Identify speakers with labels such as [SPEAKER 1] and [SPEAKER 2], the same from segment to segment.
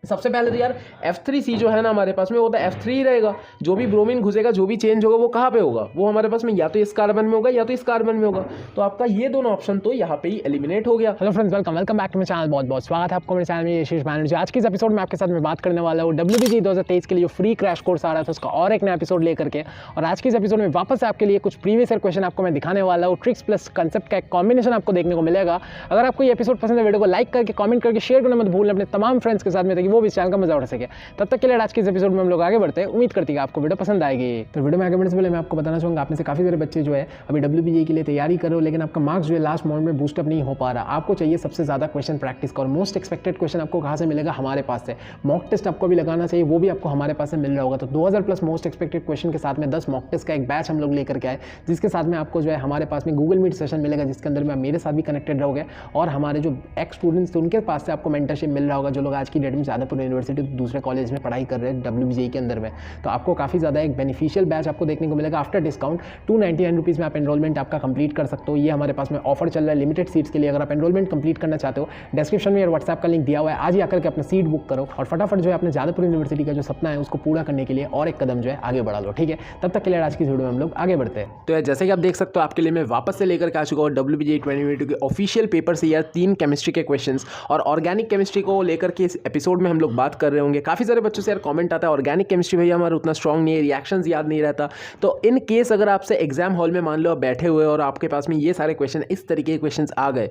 [SPEAKER 1] सबसे पहले तो यार F3C जो है ना हमारे पास में वो तो F3 ही रहेगा। जो भी ब्रोमीन घुसेगा, जो भी चेंज होगा वो कहाँ पे होगा, वो हमारे पास में या तो इस कार्बन में होगा या तो इस कार्बन में होगा। तो आपका ये दोनों ऑप्शन तो यहाँ पे ही एलिमिनेट हो गया।
[SPEAKER 2] Hello friends, welcome back to my channel. बहुत बहुत स्वागत है आपको मेरे चैनल में यशीश बैनर्जी। आज के इस एपिसोड में आपके साथ मैं बात करने वाला हूँ WBG 2023 के लिए फ्री क्रैश कोर्स आ रहा था, उसका और एक नया एपिसोड लेकर के। और आज के इस एपिसोड में वापस से आपके लिए कुछ प्रीवियस ईयर क्वेश्चन आपको मैं दिखाने वाला हूँ। ट्रिक्स प्लस कंसेप्ट का एक कॉम्बिनेशन आपको देखने को मिलेगा। अगर आपको ये एपिसोड पसंद है, वीडियो को लाइक करके कमेंट करके शेयर करना मत भूलना अपने तमाम फ्रेंड्स के साथ में, ताकि वो भी चैनल का मजा उठा सके। तब तक के लिए आज के इस एपिसोड में हम लोग आगे बढ़ते हैं। उम्मीद करती है आपको वीडियो पसंद आएगी। तो वीडियो में आगे बढ़ने से पहले मैं आपको बताना चाहूँगा, आप में से काफ़ी सारे बच्चे जो है अभी WBG के लिए तैयारी कर रहे हो, लेकिन आपका मार्क्स जो है लास्ट मोमेंट में बूस्टअप नहीं हो पा रहा। आपको चाहिए सबसे ज़्यादा क्वेश्चन प्रैक्टिस का, और मोस्ट एक्सपेक्टेड क्वेश्चन आपको कहाँ से मिलेगा, हमारे पास से। मॉक टेस्ट आपको भी लगाना चाहिए, वो भी आपको हमारे पास से मिल रहा होगा। तो 2000 प्लस मोस्ट एक्सपेक्टेड क्वेश्चन के साथ में 10 मॉक टेस्ट का एक बैच हम लोग लेकर के आए, जिसके साथ में आपको जो है हमारे पास में गूगल मीट सेशन मिलेगा, जिसके अंदर में आप मेरे साथ भी कनेक्टेड रहोगे, और हमारे जो एक्स स्टूडेंट्स थे उनके पास से आपको मेंटरशिप मिल रहा होगा, जो लोग आज की डेट में जादवपुर यूनिवर्सिटी दूसरे कॉलेज में पढ़ाई कर रहे हैं WBG के अंदर में। तो आपको काफ़ी ज़्यादा एक बेनिफिशियल बैच आपको देखने को मिलेगा। आफ्टर डिस्काउंट 299 रुपीज़ में आप एनरोलमेंट आपका कंप्लीट कर सकते हो। ये हमारे पास में ऑफर चल रहा है लिमिटेड सीट्स के लिए। अगर आप एनरोलमेंट कंप्लीट करना चाहते हो, डिस्क्रिप्शन में व्हाट्सएप का लिंक दिया हुआ है, आज ही आकर के अपना सीट बुक करो और फटाफट जो है अपने जादवपुर यूनिवर्सिटी का जो सपना है उसको पूरा करने के लिए और एक कदम जो है आगे बढ़ा लो। ठीक है, तब तक के लिए आज की वीडियो में हम लोग आगे बढ़ते हैं।
[SPEAKER 1] तो जैसे कि आप देख सकते हो, आपके लिए मैं वापस से लेकर के आ चुका हूँ WBG 2022 के ऑफिशियल पेपर से यार 3 केमिस्ट्री के क्वेश्चंस और ऑर्गेनिक केमिस्ट्री को लेकर के इस एपिसोड में हम लोग बात कर रहे होंगे। काफ़ी सारे बच्चों से यार कमेंट आता है, ऑर्गेनिक केमिस्ट्री भैया हमारा उतना स्ट्रॉन्ग नहीं है, रिएक्शंस याद नहीं रहता। तो इन केस अगर आपसे एग्जाम हॉल में मान लो आप बैठे हुए और आपके पास में ये सारे क्वेश्चन, इस तरीके के क्वेश्चन आ गए,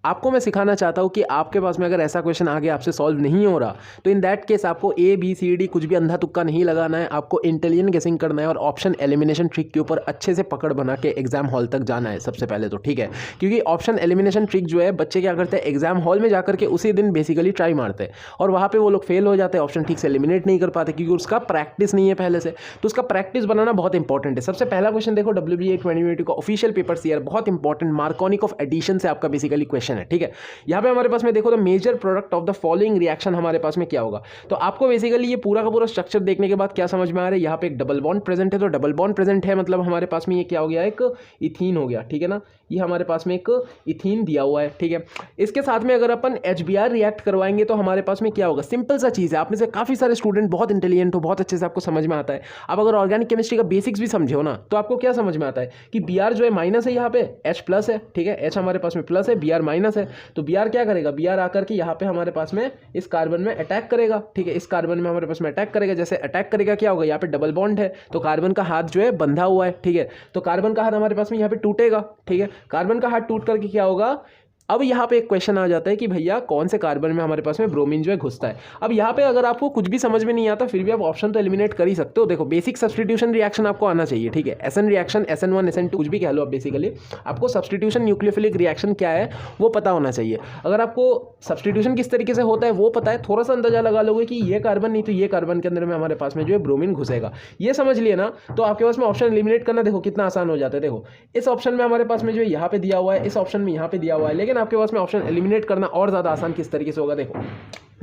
[SPEAKER 1] आपको मैं सिखाना चाहता हूँ कि आपके पास में अगर ऐसा क्वेश्चन आगे आपसे सॉल्व नहीं हो रहा, तो इन दैट केस आपको ABCD कुछ भी अंधा तुक्का नहीं लगाना है, आपको इंटेलिजेंट गेसिंग करना है और ऑप्शन एलिमिनेशन ट्रिक के ऊपर अच्छे से पकड़ बना के एग्जाम हॉल तक जाना है सबसे पहले तो। ठीक है, क्योंकि ऑप्शन एलिमिनेशन ट्रिक जो है बच्चे क्या करते हैं, एग्जाम हॉल में जाकर के उसी दिन बेसिकली ट्राई मारते हैं और वहाँ पर वो लोग फेल हो जाते हैं, ऑप्शन ठीक से एलिमिनेट नहीं कर पाते, क्योंकि उसका प्रैक्टिस नहीं है पहले से। तो उसका प्रैक्टिस बनाना बहुत इंपॉर्टेंट है। सबसे पहला क्वेश्चन देखो, WBA 2022 का ऑफिशियल पेपर से यार बहुत इंपॉर्टेंट मार्कोनिक ऑफ एडिशन से आपका बेसिकली क्वेश्चन है। ठीक है, यहाँ पे हमारे पास में देखो, the major product of the following reaction हमारे पास में क्या होगा। तो आपको बेसिकली ये पूरा का पूरा स्ट्रक्चर देखने के बाद क्या समझ में आ रहा है, यहाँ पे एक डबल बॉन्ड प्रेजेंट है, तो डबल बॉन्ड प्रेजेंट है मतलब हमारे पास में ये क्या हो गया, एक इथीन हो गया। ठीक है ना, ये हमारे पास में एक इथीन दिया हुआ है। ठीक है, इसके साथ में अगर अपन HBr रिएक्ट करवाएंगे तो हमारे पास में क्या होगा, सिंपल सा चीज़ है। आप में से काफ़ी सारे स्टूडेंट बहुत इंटेलिजेंट हो, बहुत अच्छे से आपको समझ में आता है। अब अगर ऑर्गेनिक केमिस्ट्री का बेसिक्स भी समझे हो ना, तो आपको क्या समझ में आता है कि Br जो है माइनस है, यहाँ पे H प्लस है। ठीक है, H हमारे पास में प्लस है, Br माइनस है, तो Br क्या करेगा, Br आकर के यहाँ पे हमारे पास में इस कार्बन में अटैक करेगा। ठीक है, इस कार्बन में हमारे पास में अटैक करेगा। जैसे अटैक करेगा क्या होगा, यहाँ पे डबल बॉन्ड है तो कार्बन का हाथ जो है बंधा हुआ है। ठीक है, तो कार्बन का हाथ हमारे पास में यहाँ पे टूटेगा। ठीक है, कार्बन का हाथ टूट करके क्या होगा, अब यहाँ पे एक क्वेश्चन आ जाता है कि भैया कौन से कार्बन में हमारे पास में ब्रोमीन जो है घुसता है। अब यहाँ पे अगर आपको कुछ भी समझ में नहीं आता, फिर भी आप ऑप्शन तो एलिमिनेट कर ही सकते हो। देखो, बेसिक सब्स्टिट्यूशन रिएक्शन आपको आना चाहिए। ठीक है, SN रिएक्शन, SN1 SN2 कुछ भी कह लो आप, बेसिकली आपको सब्स्टिट्यूशन न्यूक्लियोफिलिक रिएक्शन क्या है वो पता होना चाहिए। अगर आपको सब्स्टिट्यूशन किस तरीके से होता है वो पता है, थोड़ा सा अंदाजा लगा लोगे कि ये कार्बन नहीं तो ये कार्बन के अंदर में हमारे पास में जो है ब्रोमीन घुसेगा, ये समझ लिए ना, तो आपके पास में ऑप्शन एलिमिनेट करना देखो कितना आसान हो जाता है। देखो, इस ऑप्शन में हमारे पास में जो है यहाँ पे दिया हुआ है, इस ऑप्शन में यहाँ पे दिया हुआ है, लेकिन आपके पास में ऑप्शन एलिमिनेट करना और ज़्यादा आसान किस तरीके से होगा। देखो,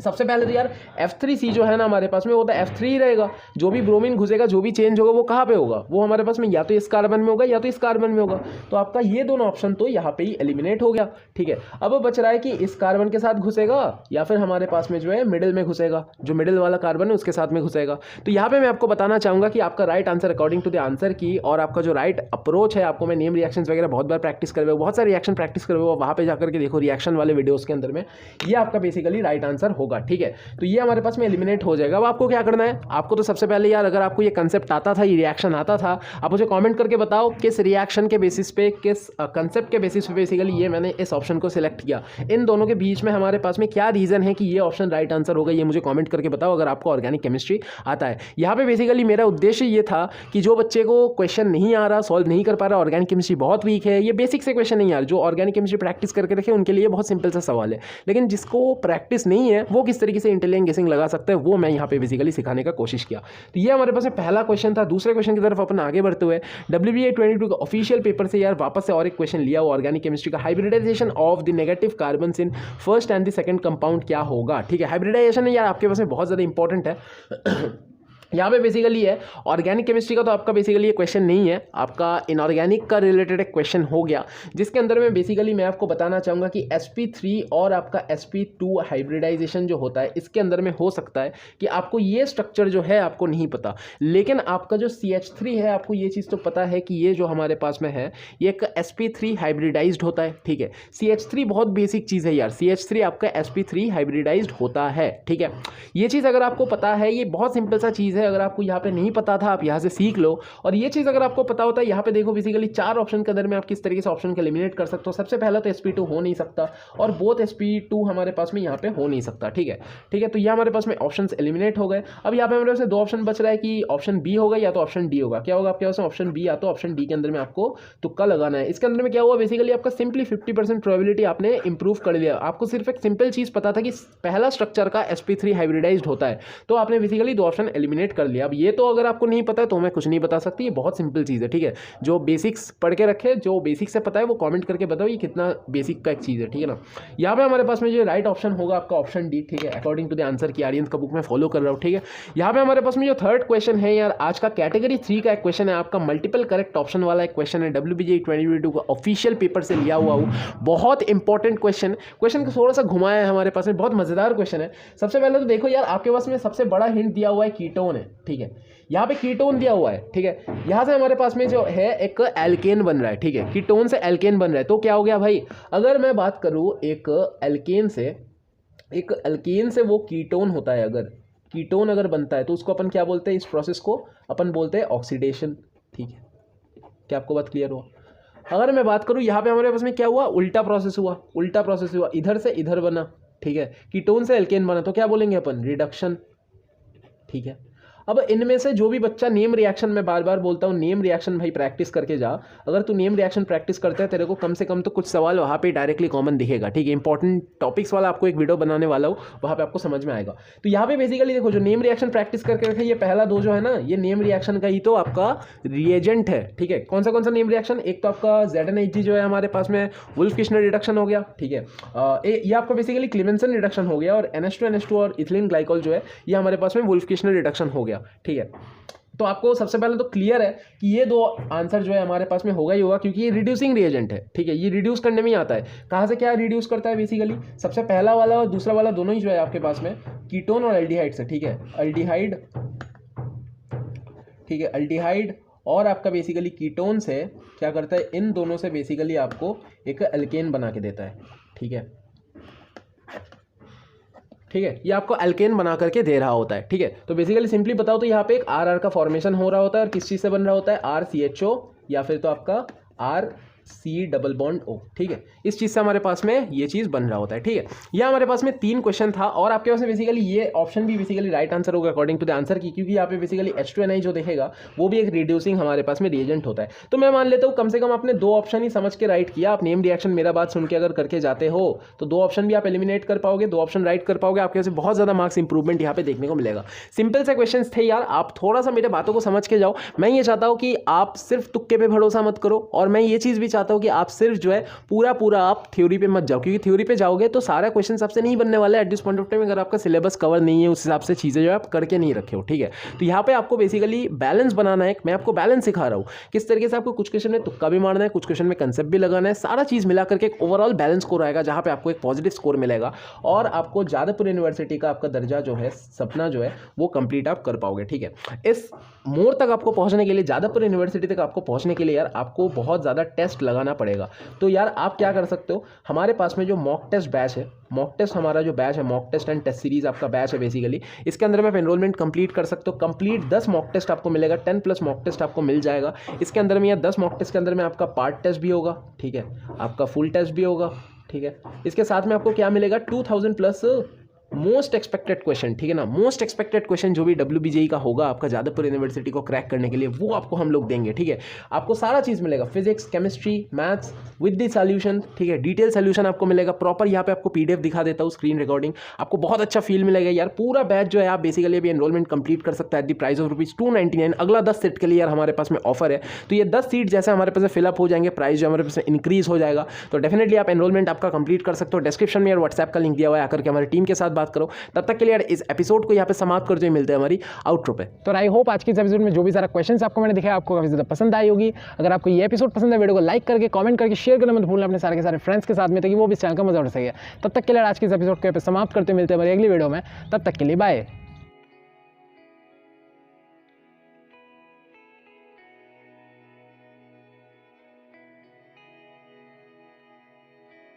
[SPEAKER 1] सबसे पहले तो यार F3C जो है ना हमारे पास में वो तो F3 ही रहेगा। जो भी ब्रोमीन घुसेगा, जो भी चेंज होगा वो कहाँ पे होगा, वो हमारे पास में या तो इस कार्बन में होगा या तो इस कार्बन में होगा। तो आपका ये दोनों ऑप्शन तो यहाँ पे ही एलिमिनेट हो गया। ठीक है, अब बच रहा है कि इस कार्बन के साथ घुसेगा या फिर हमारे पास में जो है मिडिल में घुसेगा, जो मिडिल वाला कार्बन है उसके साथ में घुसेगा। तो यहाँ पे मैं आपको बताना चाहूँगा कि आपका right answer according to the answer key और आपका जो राइट अप्रोच है, आपको मैं नेम रिएक्शन वगैरह बहुत बार प्रैक्टिस करवे, बहुत सारे रिएक्शन प्रैक्टिस करवे, वहाँ पे जाकर के देखो रिएक्शन वाले वीडियोज़ के अंदर में, ये आपका बेसिकली राइट आंसर होगा। ठीक है, तो ये हमारे पास में एलिमिनेट हो जाएगा। अब आपको क्या करना है, आपको तो सबसे पहले यार अगर आपको ये कंसेप्ट आता था, ये रिएक्शन आता था, आप मुझे कमेंट करके बताओ किस रिएक्शन के बेसिस पे, किस कंसेप्ट के बेसिस पे बेसिकली ये मैंने इस ऑप्शन को सिलेक्ट किया। इन दोनों के बीच में हमारे पास में क्या रीज़न है कि ये ऑप्शन राइट आंसर होगा, ये मुझे कमेंट करके बताओ अगर आपको ऑर्गेनिक केमिस्ट्री आता है। यहाँ पे बेसिकली मेरा उद्देश्य ये था कि जो बच्चे को क्वेश्चन नहीं आ रहा, सॉल्व नहीं कर पा रहा, ऑर्गेनिक केमिस्ट्री बहुत वीक है, ये बेसिक से क्वेश्चन नहीं आ रहा, जो ऑर्गेनिक केमिस्ट्री प्रैक्टिस करके रखे उनके लिए बहुत सिंपल सा सवाल है, लेकिन जिसको प्रैक्टिस नहीं है वो किस तरीके से इंटेलिजेंट गेसिंग लगा सकते हैं वो मैं यहाँ पे बेसिकली सिखाने का कोशिश किया। तो ये हमारे पास पहला क्वेश्चन था। दूसरे क्वेश्चन की तरफ अपन आगे बढ़ते हुए, WBA 22 का ऑफिशियल पेपर से यार वापस से और एक क्वेश्चन लिया हुआ ऑर्गेनिक केमिस्ट्री का, hybridization of the negative carbon in first and the second compound क्या होगा। ठीक है, हाइब्रिडाइजेशन यार आपके पास में बहुत ज़्यादा इंपॉर्टेंट है। यहाँ पे बेसिकली है ऑर्गेनिक केमिस्ट्री का, तो आपका बेसिकली ये क्वेश्चन नहीं है, आपका इनऑर्गेनिक का रिलेटेड एक क्वेश्चन हो गया, जिसके अंदर में बेसिकली मैं आपको बताना चाहूँगा कि sp3 और आपका sp2 हाइब्रिडाइजेशन जो होता है, इसके अंदर में हो सकता है कि आपको ये स्ट्रक्चर जो है आपको नहीं पता, लेकिन आपका जो CH3 है आपको ये चीज़ तो पता है कि ये जो हमारे पास में है ये एक sp3 हाइब्रिडाइज्ड होता है, ठीक है। CH3 बहुत बेसिक चीज़ है यार, CH3 आपका sp3 हाइब्रिडाइज्ड होता है, ठीक है। ये चीज़ अगर आपको पता है, ये बहुत सिंपल सा चीज़ है, अगर आपको यहाँ पे नहीं पता था आप यहाँ से सीख लो। और ये चीज़ अगर आपको पता होता है, यहाँ पे देखो बेसिकली 4 ऑप्शन के अंदर में आप किस तरीके से ऑप्शन को एलिमिनेट कर सकते हो। सबसे पहला तो sp2 हो नहीं सकता, और बोथ sp2 हमारे पास में यहाँ पे हो नहीं सकता, ठीक है, ठीक है। तो ये हमारे पास में ऑप्शन एलिमिनेट हो गए। अब यहाँ पे हमारे पास 2 ऑप्शन बच रहा है कि ऑप्शन बी होगा या तो ऑप्शन डी होगा। क्या होगा आपके पास में? ऑप्शन बी या तो ऑप्शन डी के अंदर में आपको तुक्का लगाना है। इसके अंदर में क्या हुआ बेसिकली, आपका सिंपली 50% प्रोबेबिलिटी आपने इंप्रूव कर लिया। आपको सिर्फ एक सिंपल चीज़ पता था कि पहला स्ट्रक्चर का sp3 हाइब्रिडाइज्ड होता है, तो आपने बेसिकली 2 ऑप्शन एलिमिनेट कर लिया। अब ये तो अगर आपको नहीं पता है तो मैं कुछ नहीं बता सकती, ये बहुत सिंपल चीज़ है, ठीक है। जो बेसिक्स पढ़ के रखे, जो बेसिक से पता है वो कमेंट करके बताओ ये कितना बेसिक का एक चीज़ है, ठीक है ना। यहाँ पे हमारे पास में जो राइट ऑप्शन होगा आपका ऑप्शन डी, ठीक है, अकॉर्डिंग टू द आंसर की आर्यन का बुक में फॉलो कर रहा हूँ, ठीक है। यहाँ पे हमारे पास में जो थर्ड क्वेश्चन है यार, आज का कैटेगरी 3 का एक क्वेश्चन है, आपका मल्टीपल करेक्ट ऑप्शन वाला एक क्वेश्चन है, WBJ 2022 का ऑफिशियल पेपर से लिया हुआ हूँ। बहुत इंपॉर्टेंट क्वेश्चन को थोड़ा सा घुमाया है हमारे पास में, बहुत मजेदार क्वेश्चन है। सबसे पहले तो देखो यार, आपके पास में सबसे बड़ा हिंट दिया हुआ है कीटोन है, ठीक है, यहाँ पे कीटोन दिया हुआ है, ठीक है। यहाँ से हमारे पास में जो है एक एल्केन बन रहा है, ठीक है, कीटोन से एल्केन बन रहा है। तो क्या हो गया भाई, अगर मैं बात करूँ एक एल्केन से वो कीटोन होता है, अगर कीटोन अगर बनता है तो उसको अपन क्या बोलते हैं, इस प्रोसेस को अपन बोलते हैं ऑक्सीडेशन, ठीक है। क्या आपको बात क्लियर हुआ? अगर मैं बात करूँ यहाँ पे हमारे पास में क्या हुआ, उल्टा प्रोसेस हुआ, इधर से इधर बना, ठीक है, कीटोन से एल्केन बना, तो क्या बोलेंगे अपन, रिडक्शन, ठीक है। अब इनमें से जो भी बच्चा नेम रिएक्शन, मैं बार बार बोलता हूँ नेम रिएक्शन भाई प्रैक्टिस करके जा। अगर तू नेम रिएक्शन प्रैक्टिस करता है, तेरे को कम से कम तो कुछ सवाल वहाँ पे डायरेक्टली कॉमन दिखेगा, ठीक है। इंपॉर्टेंट टॉपिक्स वाला आपको एक वीडियो बनाने वाला हूँ, वहाँ पे आपको समझ में आएगा। तो यहाँ पे बेसिकली देखो, जो नेम रिएक्शन प्रैक्टिस करके रखे, ये पहला 2 जो है ना, ये नेम रिएक्शन का ही तो आपका रिएजेंट है, ठीक है। कौन सा नेम रिएक्शन, एक तो आपका ZnHg जो है हमारे पास में वुल्फ किशनर रिडक्शन हो गया, ठीक है। ये आपका बेसिकली क्लीमेंसन रिडक्शन हो गया, और NH2NH2 और इथिलीन ग्लाइकोल जो है ये हमारे पास में वुल्फ किशनर रिडक्शन हो गया, ठीक है। तो आपको सबसे पहले तो क्लियर है कि ये 2 आंसर जो है हमारे पास में होगा ही होगा, क्योंकि ये रिड्यूसिंग रिएजेंट है, ठीक है। ये रिड्यूस करने में ही आता है। कहाँ से क्या रिड्यूस करता है बेसिकली, सबसे पहला वाला और दूसरा वाला दोनों ही जो है आपके पास में कीटोन और एल्डिहाइड से, ठीक है, अल्डिहाइड, ठीक है, अल्डिहाइड और आपका बेसिकली कीटोन से क्या करता है, इन दोनों से बेसिकली आपको एक एल्केन बना के देता है, ठीक है, ठीक है। ये आपको एल्केन बना करके दे रहा होता है, ठीक है। तो बेसिकली सिंपली बताओ तो यहाँ पे एक RR का फॉर्मेशन हो रहा होता है, और किस चीज़ से बन रहा होता है, RCHO या फिर तो आपका RC डबल बॉन्ड O, ठीक है। इस चीज़ से हमारे पास में ये चीज़ बन रहा होता है, ठीक है। यह हमारे पास में 3 क्वेश्चन था, और आपके पास में बेसिकली ये ऑप्शन भी बेसिकली राइट आंसर होगा अकॉर्डिंग टू द आंसर की, क्योंकि यहाँ पे बेसिकली H2NI जो देखेगा वो भी एक रिड्यूसिंग हमारे पास में रिएजेंट होता है। तो मैं मान लेता हूँ कम से कम आपने 2 ऑप्शन ही समझ के राइट किया। आप नेम रिएक्शन मेरा बात सुन के अगर करके जाते हो तो 2 ऑप्शन भी आप एलिमिनेट कर पाओगे, 2 ऑप्शन राइट कर पाओगे, आपके से बहुत ज़्यादा मार्क्स इंप्रूवमेंट यहाँ पे देखने को मिलेगा। सिंपल से क्वेश्चन थे यार, आप थोड़ा सा मेरे बातों को समझ के जाओ। मैं ये चाहता हूँ कि आप सिर्फ तुक्के पे भरोसा मत करो, और मैं ये चीज़ भी चाहता हूँ कि आप सिर्फ जो है पूरा आप थ्योरी पे मत जाओ, क्योंकि थ्योरी पे जाओगे तो सारा क्वेश्चन आपसे नहीं बनने वाला है at this point of time, अगर आपका सिलेबस कवर नहीं है उस हिसाब से चीज़ें जो आप करके नहीं रखे हो, ठीक है। तो यहाँ पे आपको बेसिकली बैलेंस बनाना है। मैं आपको बैलेंस सिखा रहा हूँ किस तरीके से आपको कुछ क्वेश्चन में तुक्का भी मारना है, कुछ क्वेश्चन में कंसेप्ट भी लगाना है, सारा चीज़ मिला करके एक ओवरऑल बैलेंस स्कोर आएगा, जहाँ पे आपको एक पॉजिटिव स्कोर मिलेगा, और आपको जादवपुर यूनिवर्सिटी का आपका दर्जा जो है, सपना जो है वो कंप्लीट आप कर पाओगे, ठीक है। इस मोड़ तक आपको पहुंचने के लिए, जादवपुर यूनिवर्सिटी तक आपको पहुंचने के लिए यार आपको बहुत ज़्यादा टेस्ट लगाना पड़ेगा। तो यार आप क्या कर सकते हो, हमारे पास में जो मॉक टेस्ट बैच है, मॉक टेस्ट हमारा जो बैच है, mock test and test series आपका बैच है बेसिकली, इसके अंदर में आप एनरोलमेंट कंप्लीट कर सकते हो। कंप्लीट 10 मॉक टेस्ट आपको मिलेगा, 10+ मॉक टेस्ट आपको मिल जाएगा। इसके अंदर में या 10 मॉक टेस्ट के अंदर में आपका पार्ट टेस्ट भी होगा, ठीक है, आपका फुल टेस्ट भी होगा, ठीक है। इसके साथ में आपको क्या मिलेगा, 2000+ मोस्ट एक्सपेक्टेड क्वेश्चन, ठीक है ना। मोस्ट एक्सपेक्टेड क्वेश्चन जो भी WBJE का होगा आपका जादवपुर यूनिवर्सिटी को क्रैक करने के लिए, वो आपको हम लोग देंगे, ठीक है। आपको सारा चीज़ मिलेगा, physics, chemistry, maths with the solution, ठीक है। डिटेल सॉल्यूशन आपको मिलेगा प्रॉपर। यहाँ पे आपको PDF दिखा देता हूँ, स्क्रीन रिकॉर्डिंग, आपको बहुत अच्छा फील मिलेगा यार। पूरा बैच जो है आप बेसिकली अभी एनरोलमेंट कंप्लीट कर सकता है एट द प्राइस ऑफ ₹299। अगला 10 सीट के लिए यार हमारे पास में ऑफर है। तो ये 10 सीट जैसे हमारे पास फिलअप हो जाएंगे, प्राइस जो हमारे पास इंक्रीज हो जाएगा, तो डेफिनेटली आप एनरोलमेंट आपका कंप्लीट कर सकते हो। डिस्क्रिप्शन में यार व्हाट्सएप का लिंक दिया हुआ है, आकर के हमारी टीम के साथ बात करो। तब तक के लिए यार इस एपिसोड को यहाँ पे समाप्त करते हुए मिलते हैं हमारी आउट्रो पे।
[SPEAKER 2] तो आई होप आज की इस एपिसोड में जो भी सारा क्वेश्चंस आपको मैंने दिखाया आपको काफी ज्यादा पसंद आई होगी। अगर आपको ये एपिसोड पसंद है वीडियो को लाइक करके कमेंट करके शेयर करना मत भूलना अपने सारे के सारे फ्रेंड्स के साथ में, ताकि वो भी इस चैनल का मजा उठा सके। तब तक के लिए आज की इस एपिसोड को समाप्त करते मिलते हैं हमारी अगली वीडियो में। तब तक के लिए बाय।